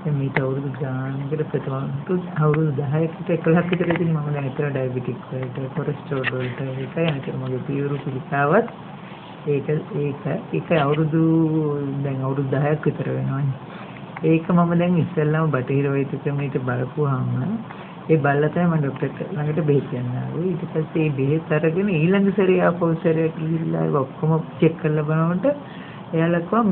මේක අවුරුදු ගානකට ප්‍රතිමාන්තු අවුරුදු 10කට 11ක් විතර ඉතින් මම දැන් එතන ඩයබටික් වලට කොලෙස්ටරෝල් වලට ඒකයි අනිත් මගේ පියවරු පිළිකාවත් ඒක අවුරුදු දැන් අවුරුදු 10ක් විතර වෙනවානේ. ඒක මම දැන් ඉස්සෙල්ලාම බටහිර වෛද්‍ය ක්‍රමයට බලපුවාම ඒ බලලා තමයි මම ડોක්ටර් ළඟට බෙහෙත් යන්න ආවේ. ඊට පස්සේ මේ බෙහෙත් අරගෙන ඊළඟ සැරේ ආපහු සැරේ ගිහිල්ලා ඔක්කොම චෙක් කරලා බලනකොට එයාලා කිව්වා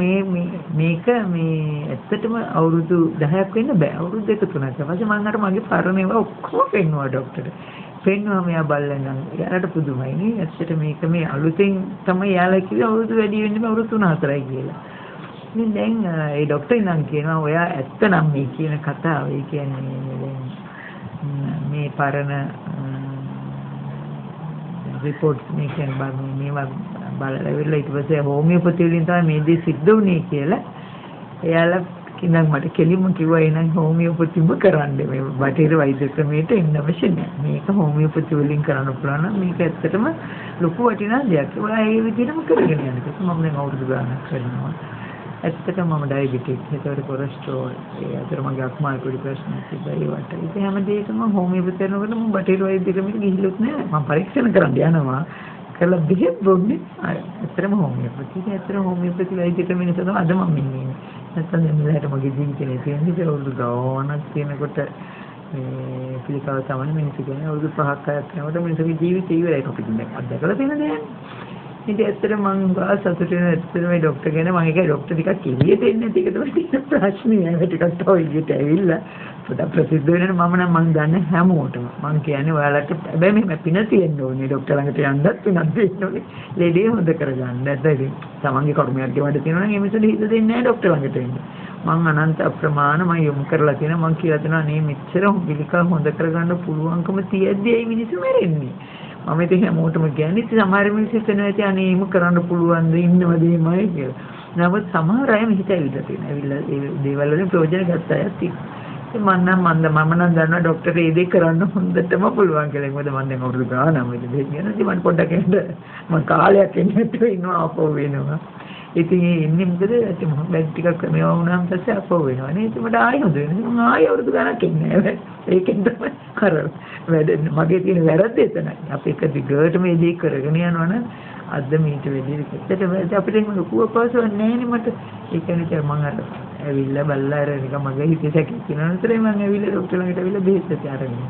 මේක ඇත්තටම අවුරුදු 10ක් වෙන්න බෑ. අවුරුදු 2-3ක්. ඊපස්සේ මම අර මගේ පරණ ඒවා ඔක්කොම පෙන්නුවා ડોක්ටර්ට. පෙන්නුවා මෙයා බලලා නම් එයාලට පුදුමයි නේ. ඇත්තට මේක මේ අලුතෙන් තමයි එයාලා කිව්වේ අවුරුදු වැඩි වෙන්නේ අවුරුදු 3-4යි කියලා. ඉතින් දැන් ඒ ડોක්ටර් ඉනම් කියනවා ඔයා ඇත්තනම් මේ කියන කතාව. ඒ කියන්නේ මේ පරණ රිපෝට්ස් මේ කියන්නේ මේවා බලලා ඉවරලා ඊට පස්සේ හෝමියෝපති වලින් තමයි මේ දේ සිද්ධ වුනේ කියලා එයාලා කිනම් මට කෙලින්ම කිව්වා එහෙනම් හෝමියෝපතිම කරන්න මේ බටහිර වෛද්‍ය ක්‍රමයට එන්න අවශ්‍ය නැහැ. මේක හෝමියෝපති වලින් කරන්න පුළුවන් නම් මේක ඇත්තටම ලොකු වටිනා දෙයක්. ඔයා ඒ විදිහටම කරගෙන යන්න. ඒක මම දැන් අවුරුදු ගානක් කරනවා. ඇත්තටම මම ඩයබටික්, ඒකට කොලෙස්ටරෝල්, ඒ අතර මගේ අක්මායි පොඩි ප්‍රශ්නයක් තිබ්බා ඒවට. ඉතින් හැමදේටම හෝමියෝපති කරනකොට මම බටහිර වෛද්‍ය ක්‍රමයට ගිහිල්ලොත් නෑ. මම පරීක්ෂණ කරන්න යනවා. කළා බෙහෙත් බොන්නේ ඇත්තටම හෝමියෝපති. ඉතින් ඇත්තටම හෝමියෝපති වෛද්‍ය ක්‍රමය නිසා තමයි අද මම ඉන්නේ. නැත්නම් මෙලහට මගේ ජීවිතේ තියෙන්නේ අවුරුදු ගාණක් තියෙනකොට මේ පිළිකාව තමයි මිනිස්සු කියන්නේ අවුරුදු 5ක් 6ක් යනකොට මිනිස්සුගේ ජීවිතය ඉවරයි කොපිටින් දැන් අත්දැකලා තියෙන දෙයක්. ඉතින් ඇත්තටම මම ගා සතුටු වෙන ඇත්තටම මේ ડોක්ටර් ගැන මම ඒකයි ડોක්ටර් ටිකක් එළියට එන්නේ නැති එක තමයි තියෙන ප්‍රශ්නේ. ඒක ටිකක් තව එළියට ඇවිල්ලා පොඩක් ප්‍රසිද්ධ වෙන මම දන්නේ හැමෝටම. මම කියන්නේ ඔයාලට හැබැයි මේ පින තියෙන්න ඕනේ ડોක්ටර් ළඟට යන්නත් පිනක් දෙන්න ඕනේ. ලෙඩේ හොඳ කරගන්න. නැත්නම් තමන්ගේ කර්මයක් ගෙවන්න තියෙනවා නම් ඒ මිනිස්සුන්ට හිත දෙන්නේ නැහැ ડોක්ටර් ළඟට එන්න. මම අනන්ත අප්‍රමාණ මම යොමු කරලා තියෙනවා. මම කියලා දෙනවා නේ මෙච්චර පිළිකා හොඳ කරගන්න පුළුවන්කම තියෙද්දි ඒ මිනිස්සු මැරෙන්නේ. මම ඉතින් හැමෝටම කියන්නේ සමහර මිනිස්සු හිතනවා ඇති අනේ එහෙම කරන්න පුළුවන් ද ඉන්නවද එහෙමයි කියලා. නමුත් සමහර අය මෙහිට ඇවිල්ලා තියෙනවා. ඇවිල්ලා ඒ දේවල් වලින් ප්‍රයෝජන ගත්ත අයත් ඉන්නවා. මම නම් දන්නවා ડોක්ටර් ඒ දේ කරන්න හොඳටම පුළුවන් කියලා. මොකද මම දැන් අවුරුදු ගානක් වෙද දෙයක් කියන ඉතින් මම පොඩ්ඩක් එන්න මම කාලයක් එන්න හිතුව ඉන්නවා අපෝ වෙනවා. ඉතින් ඒ ඉන්නේ මොකද ඇත්තම බැග් ටිකක් මේවා වුණාම පස්සේ අපෝ වෙනවා නේ. ඉතින් මට ආයෙ හොඳ වෙනවා. මම ආයෙ අවුරුදු ගානක් එන්නේ නැහැ. ඒකෙන් තමයි අර වැඩ මගේ තියෙන වැරද්ද එතනයි. අපි එක දිගට මේ දේ කරගෙන යනවනම් අද මේට වෙදී විකට අපිට එහෙම ලොකු අපහසුවක් නැහැ නේ මට. ඒ කියන්නේ මම අර ඇවිල්ලා බල්ලා අර නිකන් මගේ හිතේ සැකේ තියෙන විතරේ මම ඇවිල්ලා ડોක්ටර් ළඟට ඇවිල්ලා බෙහෙත් අරගෙන.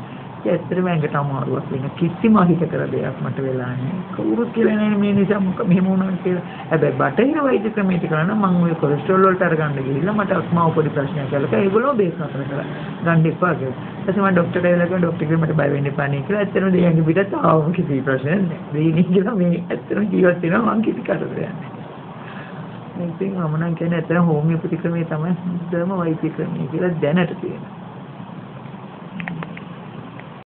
ඒ ඇත්තටම ඇඟට අමාරුවක් වෙන කිසිම හිත කර දෙයක් මට වෙලා නැහැ. කවුරුත් කියලා නැහැ මේ නිසා මොකක් මෙහෙම වුණා කියලා. හැබැයි බටහිර වෛද්‍ය ක්‍රමයට කරන මම ඔය කොලෙස්ටරෝල් වලට අරගන්න ගිහිල්ලා මට අක්මාව පොඩි ප්‍රශ්නයක් කළා. ඒගොල්ලෝ බේස් නතර කළා. ගන්න එපා කියලා. ඊපස්සේ මම ડોක්ටර්ට ඇවිල්ලා කිව්වා ડોක්ටර් කිව්වා මට බය වෙන්න එපා නේ කියලා. ඇත්තටම දෙයන්ගේ පිටත් ආවම කිසි ප්‍රශ්නයක් නැහැ. දෙයිනේ කියලා මේ ඇත්තටම ජීවත් වෙනවා මං කිසි කරදරයක් නැහැ. ඉතින් මම නම් කියන්නේ ඇත්තටම හෝමියෝපති ක්‍රමය තමයි හොඳම වෛද්‍ය ක්‍රමය කියලා දැනට තියෙනවා.